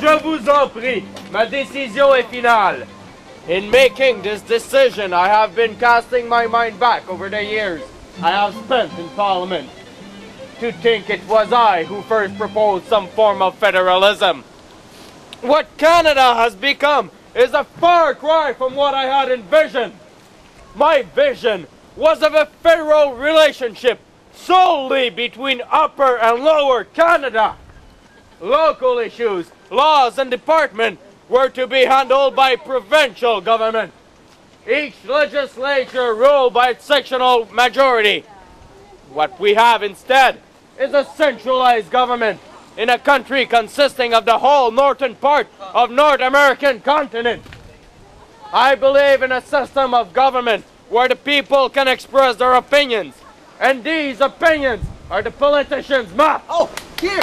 je vous en prie, ma décision est finale. In making this decision, I have been casting my mind back over the years I have spent in Parliament. To think it was I who first proposed some form of federalism. What Canada has become is a far cry from what I had envisioned. My vision was of a federal relationship solely between Upper and Lower Canada. Local issues, laws and departments were to be handled by provincial government. Each legislature ruled by its sectional majority. What we have instead is a centralized government in a country consisting of the whole northern part of North American continent. I believe in a system of government where the people can express their opinions, and these opinions are the politicians' map. Oh, here.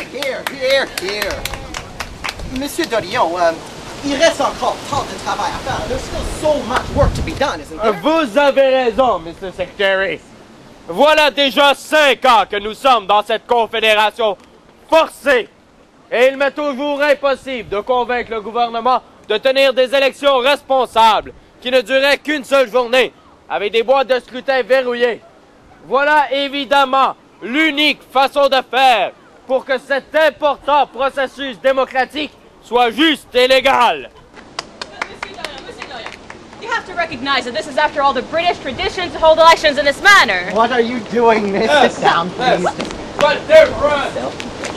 Monsieur Dorion, il reste encore tant de travail à faire. There's still so much work to be done, isn't there? Vous avez raison, Mr. Secretary. Voilà déjà 5 ans que nous sommes dans cette confédération forcée. Et il m'est toujours impossible de convaincre le gouvernement de tenir des élections responsables qui ne duraient qu'une seule journée, avec des boîtes de scrutin verrouillées. Voilà évidemment l'unique façon de faire pour que cet important processus démocratique soit juste et légal. Monsieur Dorion, you have to recognize that this is, after all, the British tradition to hold elections in this manner. What are you doing, miss? Yes, Sit down, please. yes. But different.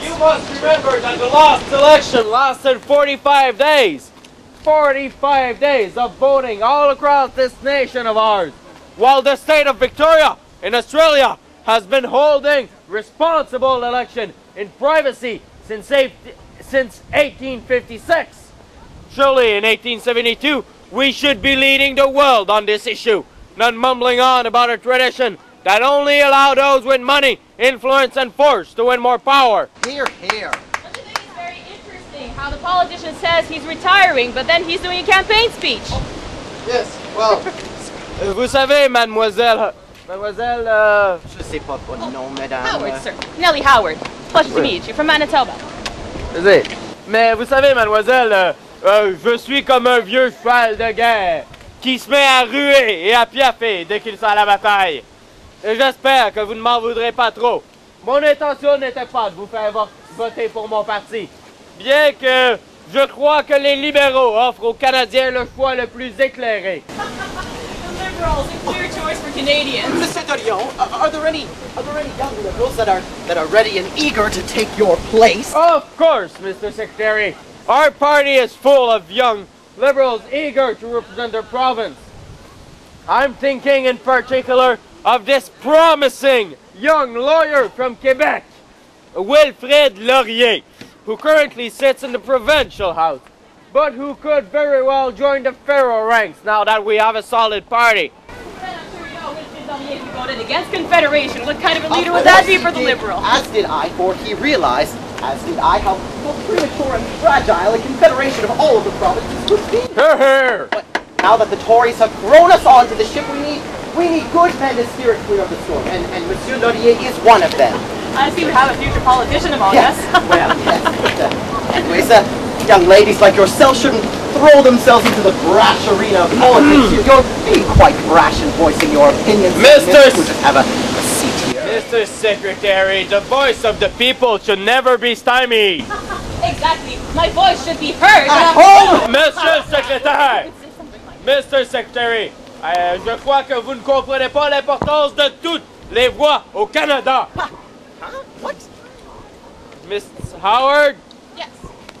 You must remember that the last election lasted 45 days. 45 days of voting all across this nation of ours, while the state of Victoria in Australia has been holding responsible election in privacy since 1856. Surely in 1872, we should be leading the world on this issue, not mumbling on about a tradition that only allowed those with money, influence, and force to win more power. Here. Don't you think it's very interesting how the politician says he's retiring, but then he's doing a campaign speech? Yes, well... Vous savez, mademoiselle... Je sais pas votre nom, madame. Howard, sir. Nellie Howard. Pleasure to meet you, from Manitoba. Mais vous savez, mademoiselle, je suis comme un vieux cheval de guerre qui se met à ruer et à piaffer dès qu'il sent la bataille. Et j'espère que vous ne m'en voudrez pas trop. Mon intention n'était pas de vous faire voter pour mon parti, bien que je crois que les libéraux offrent aux Canadiens le choix le plus éclairé. Liberals, a clear choice for Canadians. Mr. Dorion, are there any young liberals that are ready and eager to take your place? Of course, Mr. Secretary. Our party is full of young liberals eager to represent their province. I'm thinking in particular of this promising young lawyer from Quebec, Wilfrid Laurier, who currently sits in the provincial house, but who could very well join the federal ranks now that we have a solid party. I'm sure you know Wilfrid Laurier voted against Confederation. What kind of a leader would that be for the Liberals? As did I, for he realized, as did I, how premature and fragile a confederation of all of the provinces would be. Hear, hear. But now that the Tories have thrown us onto the ship, we need good men to steer it clear of the storm, and Monsieur Laurier is one of them. I see we have a future politician among Yes, us. well, yes. But, anyways, young ladies like yourself shouldn't throw themselves into the brash arena of politics. You're being quite brash in voicing your opinions. Mr. We'll just have a seat here. Mr. Secretary, the voice of the people should never be stymied. Exactly. My voice should be heard. At home! Monsieur le Secrétaire! Mr. Secretary, je crois que vous ne comprenez pas l'importance de toutes les voix au Canada. Huh? What? Miss Howard, Yes.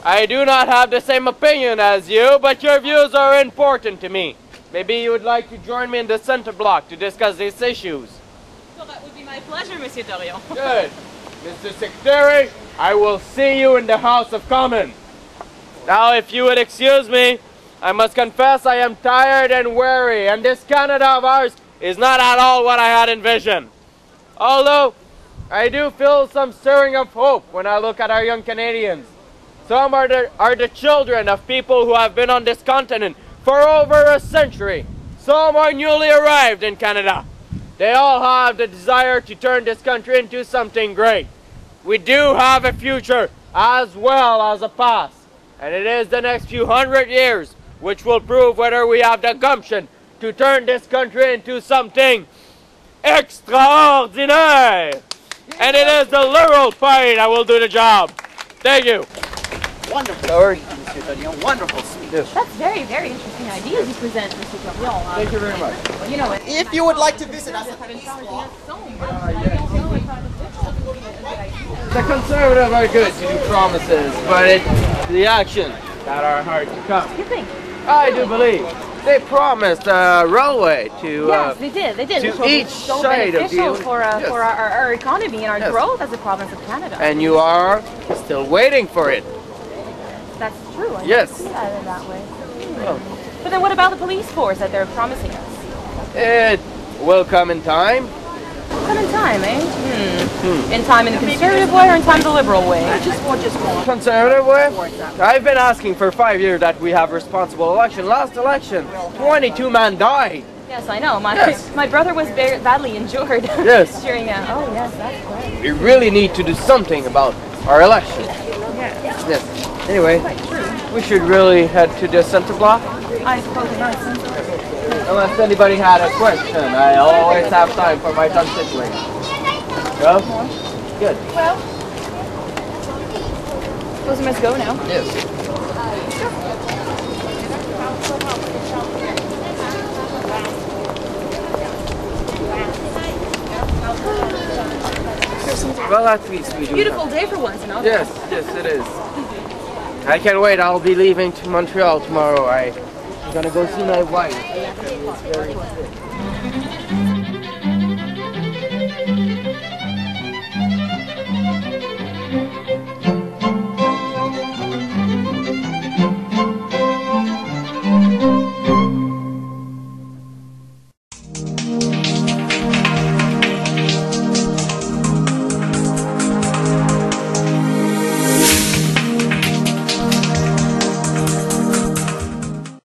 I do not have the same opinion as you, but your views are important to me. Maybe you would like to join me in the center block to discuss these issues. Well, that would be my pleasure, Monsieur Dorion. Good. Mr. Secretary, I will see you in the House of Commons. Now, if you would excuse me, I must confess I am tired and weary, and this Canada of ours is not at all what I had envisioned. Although, I do feel some stirring of hope when I look at our young Canadians. Some are the children of people who have been on this continent for over a century. Some are newly arrived in Canada. They all have the desire to turn this country into something great. We do have a future as well as a past. And it is the next few 100 years which will prove whether we have the gumption to turn this country into something extraordinaire. And it is the Liberal Party that will do the job. Thank you. Wonderful. Sorry, Monsieur Dorion. Wonderful speech. Yes. That's very, very interesting ideas you present, Mr. Dorion. Thank you very much. Well, you know, If you would like to visit us at the East Block, The Conservatives are good to do promises, but it's the actions that are hard to come. you think? I do believe. They promised a railway to Yes, they did. They did. to Which will be each so side of beneficial the- for Yes. our economy and our Yes. growth as a province of Canada. and you are still waiting for it. That's true. I Yes. see that in that way. Well, But then what about the police force that they're promising us? it will come in time. Come in time, eh? In time in the conservative way or in time the liberal way? Conservative way? I've been asking for 5 years that we have responsible election. Last election, 22 men died. Yes, I know. Yes. My brother was badly injured. Yes. During oh yes, that's correct. We really need to do something about our election. Yes. Anyway, we should really head to the center block. I suppose it is. Unless anybody had a question, I always have time for my tongue tickling. Go? Good. Well, suppose we must go now. Yes. Well, at least we do. Beautiful day for once, and all. Yes, yes, it is. I can't wait. I'll be leaving to Montreal tomorrow. I'm gonna go see my wife. She is very sick.